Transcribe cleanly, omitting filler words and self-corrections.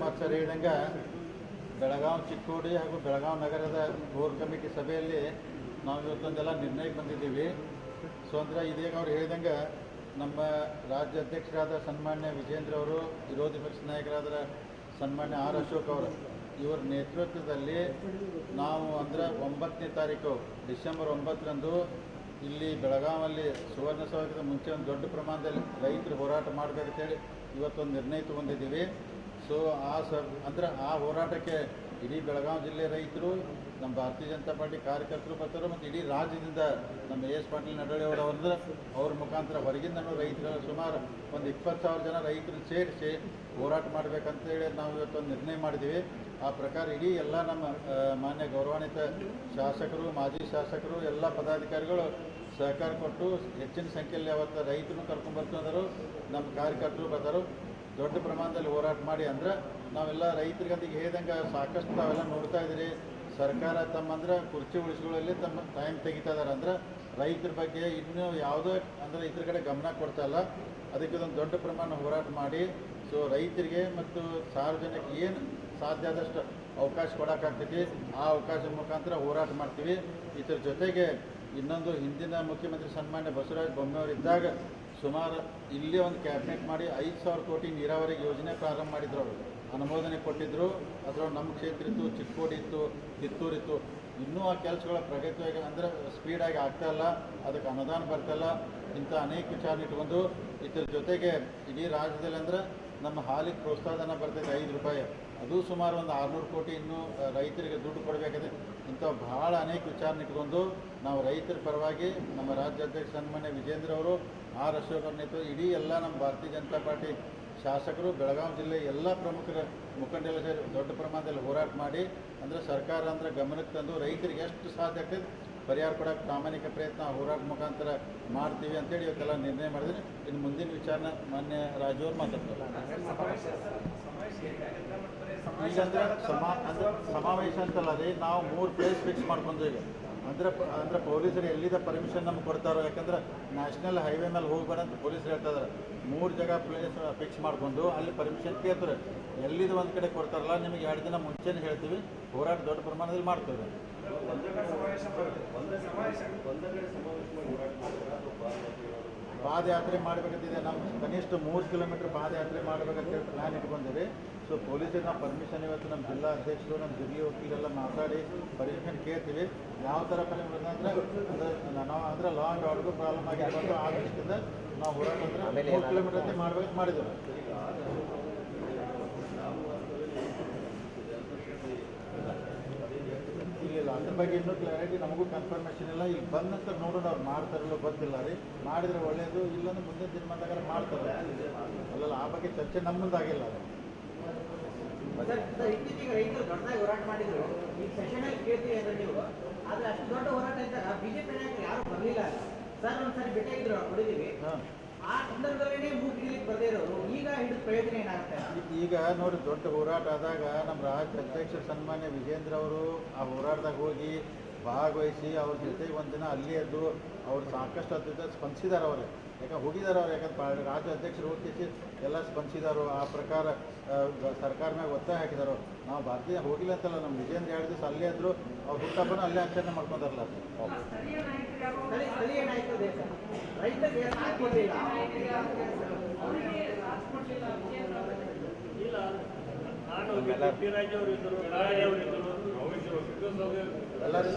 Kumar sir ಹೇಳಿದಂಗೆ ಬೆಳಗಾವಿ ಚಿಕ್ಕೋಡಿ ಹಾಗೂ ಬೆಳಗಾವಿ ನಗರದ ಕೋರ್ ಕಮಿಟಿ ಸಭೆಯಲ್ಲಿ ನಾವು ಇವತ್ತೊಂದೆಲ್ಲ ನಿರ್ಣಯಕ್ಕೆ ಬಂದಿದ್ದೀವಿ. ಸೊ ಅಂದರೆ ಇದೀಗ ಅವ್ರು ಹೇಳಿದಂಗೆ ನಮ್ಮ ರಾಜ್ಯ ಅಧ್ಯಕ್ಷರಾದ ಸನ್ಮಾನ್ಯ ವಿಜೇಂದ್ರ ಅವರು, ವಿರೋಧಿ ಪಕ್ಷ ನಾಯಕರಾದ ಸನ್ಮಾನ್ಯ ಆರ್ ಅಶೋಕ್ ಅವರು ಇವರ ನೇತೃತ್ವದಲ್ಲಿ ನಾವು ಅಂದರೆ 9ನೇ ತಾರೀಕು ಡಿಸೆಂಬರ್ 9ರಂದು ಇಲ್ಲಿ ಬೆಳಗಾವಲ್ಲಿ ಸುವರ್ಣಸೌಧದ ಮುಂಚೆ ಒಂದು ದೊಡ್ಡ ಪ್ರಮಾಣದಲ್ಲಿ ರೈತರು ಹೋರಾಟ ಮಾಡಬೇಕಂತೇಳಿ ಇವತ್ತೊಂದು ನಿರ್ಣಯ ತಗೊಂಡಿದ್ದೀವಿ. ಸೊ ಅಂದರೆ ಆ ಹೋರಾಟಕ್ಕೆ ಇಡೀ ಬೆಳಗಾವಿ ಜಿಲ್ಲೆ ರೈತರು, ನಮ್ಮ ಭಾರತೀಯ ಜನತಾ ಪಾರ್ಟಿ ಕಾರ್ಯಕರ್ತರು ಬರ್ತಾರೆ ಮತ್ತು ಇಡೀ ರಾಜ್ಯದಿಂದ ನಮ್ಮ ಎಸ್ ಪಾಟೀಲ್ ನಡವಳ್ಳಿ ಅವರಂದ್ರೆ ಅವ್ರ ಮುಖಾಂತರ ಹೊರಗಿಂದನೂ ರೈತರು ಸುಮಾರು ಒಂದು 20,000 ಜನ ರೈತರು ಸೇರಿಸಿ ಹೋರಾಟ ಮಾಡಬೇಕಂತೇಳಿ ನಾವು ಇವತ್ತೊಂದು ನಿರ್ಣಯ ಮಾಡಿದ್ದೀವಿ. ಆ ಪ್ರಕಾರ ಇಡೀ ಎಲ್ಲ ನಮ್ಮ ಮಾನ್ಯ ಗೌರವಾನ್ವಿತ ಶಾಸಕರು, ಮಾಜಿ ಶಾಸಕರು, ಎಲ್ಲ ಪದಾಧಿಕಾರಿಗಳು ಸಹಕಾರ ಕೊಟ್ಟು ಹೆಚ್ಚಿನ ಸಂಖ್ಯೆಯಲ್ಲಿ ಅವತ್ತು ರೈತರು ಕರ್ಕೊಂಡ್ಬರ್ತಿದ್ರು, ನಮ್ಮ ಕಾರ್ಯಕರ್ತರು ಬರ್ತಾರೆ. ದೊಡ್ಡ ಪ್ರಮಾಣದಲ್ಲಿ ಹೋರಾಟ ಮಾಡಿ ಅಂದ್ರೆ ನಾವೆಲ್ಲ ರೈತರಿಗಂತ ಹೇಳಿದಂಗೆ ಸಾಕಷ್ಟು ತಾವೆಲ್ಲ ನೋಡ್ತಾ ಇದ್ದೀರಿ. ಸರ್ಕಾರ ತಮ್ಮಂದ್ರೆ ಕುರ್ಚಿ ಉಳಿಸ್ಕೊಳ್ಳಲ್ಲಿ ತಮ್ಮ ಟೈಮ್ ತೆಗಿತಾ ಇದ್ದಾರೆ. ಅಂದ್ರೆ ರೈತರ ಬಗ್ಗೆ ಇನ್ನೂ ಯಾವುದೇ ಅಂದರೆ ಇದ್ರ ಕಡೆ ಗಮನ ಕೊಡ್ತಾ ಇಲ್ಲ. ಅದಕ್ಕೆ ಒಂದು ದೊಡ್ಡ ಪ್ರಮಾಣ ಹೋರಾಟ ಮಾಡಿ ಸೊ ರೈತರಿಗೆ ಮತ್ತು ಸಾರ್ವಜನಿಕ ಏನು ಸಾಧ್ಯ ಆದಷ್ಟು ಅವಕಾಶ ಕೊಡೋಕ್ಕಾಗ್ತೈತಿ, ಆ ಅವಕಾಶದ ಮುಖಾಂತರ ಹೋರಾಟ ಮಾಡ್ತೀವಿ. ಇದರ ಜೊತೆಗೆ ಇನ್ನೊಂದು ಹಿಂದಿನ ಮುಖ್ಯಮಂತ್ರಿ ಸನ್ಮಾನ್ಯ ಬಸವರಾಜ ಬೊಮ್ಮೆಯವರಿದ್ದಾಗ ಸುಮಾರು ಇಲ್ಲೇ ಒಂದು ಕ್ಯಾಬಿನೆಟ್ ಮಾಡಿ 5,000 ಕೋಟಿ ನೀರಾವರಿ ಯೋಜನೆ ಪ್ರಾರಂಭ ಮಾಡಿದ್ರು. ಅವರು ಅನುಮೋದನೆ ಕೊಟ್ಟಿದ್ದರು. ಅದರೊಳಗೆ ನಮ್ಮ ಕ್ಷೇತ್ರ ಇತ್ತು, ಚಿಕ್ಕೋಡಿ ಇತ್ತು, ಕಿತ್ತೂರು ಇತ್ತು. ಇನ್ನೂ ಆ ಕೆಲಸಗಳ ಪ್ರಗತಿಯಾಗಿ ಅಂದರೆ ಸ್ಪೀಡಾಗಿ ಆಗ್ತಾಯಿಲ್ಲ, ಅದಕ್ಕೆ ಅನುದಾನ ಬರ್ತಾಯಿಲ್ಲ. ಇಂಥ ಅನೇಕ ವಿಚಾರ ಇಟ್ಕೊಂಡು ಇದ್ರ ಜೊತೆಗೆ ಇಡೀ ರಾಜ್ಯದಲ್ಲಿ ಅಂದರೆ ನಮ್ಮ ಹಾಲಿಗೆ ಪ್ರೋತ್ಸಾಹಧನ ಬರ್ತೈತೆ 5 ರೂಪಾಯಿ, ಅದು ಸುಮಾರು ಒಂದು 600 ಕೋಟಿ ಇನ್ನೂ ರೈತರಿಗೆ ದುಡ್ಡು ಕೊಡಬೇಕಾದ್ರೆ. ಇಂಥ ಭಾಳ ಅನೇಕ ವಿಚಾರ ಇಟ್ಕೊಂಡು ನಾವು ರೈತರ ಪರವಾಗಿ ನಮ್ಮ ರಾಜ್ಯ ಅಧ್ಯಕ್ಷ ಸನ್ಮಾನ್ಯ ವಿಜೇಂದ್ರ ಅವರು, ಆರ್ ಅಶೋಕ್ ಅವ್ರ ನೇತೃತ್ವ ಇಡೀ ಎಲ್ಲ ನಮ್ಮ ಭಾರತೀಯ ಜನತಾ ಪಾರ್ಟಿ ಶಾಸಕರು, ಬೆಳಗಾವಿ ಜಿಲ್ಲೆ ಎಲ್ಲ ಪ್ರಮುಖರ ಮುಖಂಡರೆಲ್ಲ ಸೇರಿ ದೊಡ್ಡ ಪ್ರಮಾಣದಲ್ಲಿ ಹೋರಾಟ ಮಾಡಿ ಅಂದರೆ ಸರ್ಕಾರ ಅಂದರೆ ಗಮನಕ್ಕೆ ತಂದು ರೈತರಿಗೆ ಎಷ್ಟು ಸಾಧ್ಯ ಆಗ್ತದೆ ಪರಿಹಾರ ಕೊಡೋಕ್ಕೆ ಪ್ರಾಮಾಣಿಕ ಪ್ರಯತ್ನ ಹೋರಾಟ ಮುಖಾಂತರ ಮಾಡ್ತೀವಿ ಅಂತೇಳಿ ಇವತ್ತೆಲ್ಲ ನಿರ್ಣಯ ಮಾಡಿದ್ರೆ. ಇನ್ನು ಮುಂದಿನ ವಿಚಾರನ ಮಾನ್ಯ ರಾಜು ಅವ್ರು ಮಾತಾಡ್ತಾರೆ. ಈಗ ಅಂದರೆ ಸಮಾವೇಶ ಅಂತಲ್ಲ ರೀ, ನಾವು 3 ಪ್ಲೇಸ್ ಫಿಕ್ಸ್ ಮಾಡ್ಕೊಂಡು ಈಗ ಅಂದರೆ ಪೊಲೀಸರು ಎಲ್ಲಿದ ಪರ್ಮಿಷನ್ ನಮ್ಗೆ ಕೊಡ್ತಾರೋ, ಯಾಕಂದ್ರೆ ನ್ಯಾಷನಲ್ ಹೈವೇ ಮೇಲೆ ಹೋಗ್ಬೇಡ ಅಂತ ಪೊಲೀಸರು ಹೇಳ್ತಾ ಇದ್ದಾರೆ. 3 ಜಾಗ ಪ್ಲೇಸ್ ಫಿಕ್ಸ್ ಮಾಡಿಕೊಂಡು ಅಲ್ಲಿ ಪರ್ಮಿಷನ್ ಕೇಳ್ತಾರೆ. ಎಲ್ಲಿದು ಒಂದು ಕಡೆ ಕೊಡ್ತಾರಲ್ಲ ನಿಮಗೆ 2 ದಿನ ಮುಂಚೆನೇ ಹೇಳ್ತೀವಿ, ಹೋರಾಟ ದೊಡ್ಡ ಪ್ರಮಾಣದಲ್ಲಿ ಮಾಡ್ತೇವೆ. ಪಾದಯಾತ್ರೆ ಮಾಡಬೇಕಂತಿದೆ. ನಮ್ಮ ಕನಿಷ್ಠ 3 ಕಿಲೋಮೀಟ್ರ್ ಪಾದಯಾತ್ರೆ ಮಾಡಬೇಕಂತೇಳಿ ಪ್ಲ್ಯಾನ್ ಇಟ್ಕೊಂಡಿರಿ. ಸೊ ಪೊಲೀಸರು ನಾವು ಪರ್ಮಿಷನ್ ಇವತ್ತು ನಮ್ಮ ಜಿಲ್ಲಾ ಅಧ್ಯಕ್ಷರು, ನಮ್ಮ ಜಿಲ್ಲೆ ವಕೀಲರೆಲ್ಲ ಮಾತಾಡಿ ಪರ್ಮಿಷನ್ ಕೇಳ್ತೀವಿ. ಯಾವ ಥರ ಪರ್ಮಿಷನ್ ಅಂದರೆ ನಾವು ಅಂದರೆ ಲಾ ಆ್ಯಂಡ್ ಆರ್ಡರ್ಗೂ ಪ್ರಾಬ್ಲಮ್ ಆಗಿರ್ಬೋದು. ಆ ದೃಷ್ಟಿಯಿಂದ ನಾವು ಹೋರಾಟ ಅಂದರೆ 3 ಕಿಲೋಮೀಟರ್ ಅಂತ ಮಾಡಬೇಕು ಮಾಡಿದ್ದೇವೆ. ಇಲ್ಲ ಅದ್ರ ಬಗ್ಗೆ ಇನ್ನೂ ಕ್ಲಾರಿಟಿ ನಮಗೂ ಕನ್ಫರ್ಮೇಷನ್ ಇಲ್ಲ. ಈಗ ಬಂದ ನಂತರ ನೋಡೋಣ ಅವ್ರು ಮಾಡ್ತಾರಲ್ಲೋ ಗೊತ್ತಿಲ್ಲ ರೀ. ಮಾಡಿದರೆ ಒಳ್ಳೆಯದು, ಇಲ್ಲಾಂದ್ರೆ ಮುಂದಿನ ದಿನಮಾನದಾಗ ಮಾಡ್ತಾರೆ. ಅಲ್ಲಲ್ಲ ಆ ಬಗ್ಗೆ ಚರ್ಚೆ ನಮ್ಮ ಮುಂದಾಗಿಲ್ಲ. ಇತ್ತೀಚೆಗೆ ರೈತರು ದೊಡ್ಡದಾಗಿ ಹೋರಾಟ ಮಾಡಿದ್ರು. ಈ ಸೆಷನಲ್ಲಿ ಕೇಳ್ತೀವಿ ಅಂದ್ರೆ ನೀವು, ಆದರೆ ಅಷ್ಟು ದೊಡ್ಡ ಹೋರಾಟ ಇದ್ದಾಗ ಬಿಜೆಪಿ ನಾಯಕರು ಯಾರು ಬರಲಿಲ್ಲ ಸರ್. ಒಂದ್ಸರಿ ಭೇಟಿಯಾಗಿದ್ರು, ಹೊಡಿದೀವಿ. ಆ ಸಂದರ್ಭದಲ್ಲೇ ಮೂಗಿಲಿಕ್ಕೆ ಬರದೇ ಇರೋರು ಈಗ ಹಿಡಿದ ಪ್ರಯೋಜನ ಏನಾಗುತ್ತೆ? ಈಗ ನೋಡಿ, ದೊಡ್ಡ ಹೋರಾಟ ಆದಾಗ ನಮ್ಮ ರಾಜ್ಯ ಅಧ್ಯಕ್ಷ ಸನ್ಮಾನ್ಯ ವಿಜೇಂದ್ರ ಅವರು ಆ ಹೋರಾಟದಾಗ ಹೋಗಿ ಭಾಗವಹಿಸಿ ಅವ್ರ ಜೊತೆಗೆ ಒಂದಿನ ಅಲ್ಲಿ ಎದ್ದು ಅವ್ರು ಸಾಕಷ್ಟು ಅದ್ರ ಸ್ಪಂದಿಸಿದ್ದಾರೆ. ಅವರು ಯಾಕಂದ್ರೆ ಹೋಗಿದ್ದಾರೆ ಅವ್ರು, ಯಾಕಂದ್ರೆ ರಾಜ್ಯ ಅಧ್ಯಕ್ಷರು ಹೋಗಿ ಎಲ್ಲ ಸ್ಪಂದಿಸಿದಾರು. ಆ ಪ್ರಕಾರ ಸರ್ಕಾರ ಮ್ಯಾಗ ಒತ್ತಾಯ ಹಾಕಿದಾರು. ನಾವು ಭಾರತೀಯ ಹೋಗಿಲ್ಲ ಅಂತಲ್ಲ, ನಮ್ಮ ವಿಜೇಂದ್ರ 2 ದಿವಸ ಅಲ್ಲೇ ಇದ್ರು. ಅವ್ರ ಹುಟ್ಟಬ್ಬನ ಅಲ್ಲೇ ಆಚರಣೆ ಮಾಡ್ಕೊಂಡಾರಲ್ಲ. ಸ್ಥಳೀಯ ನಾಯಕರು ರೈತರಿಗೆ ಸಾಥ್ ಕೊಡಲಿಲ್ಲ. ಎಲ್ಲರೂ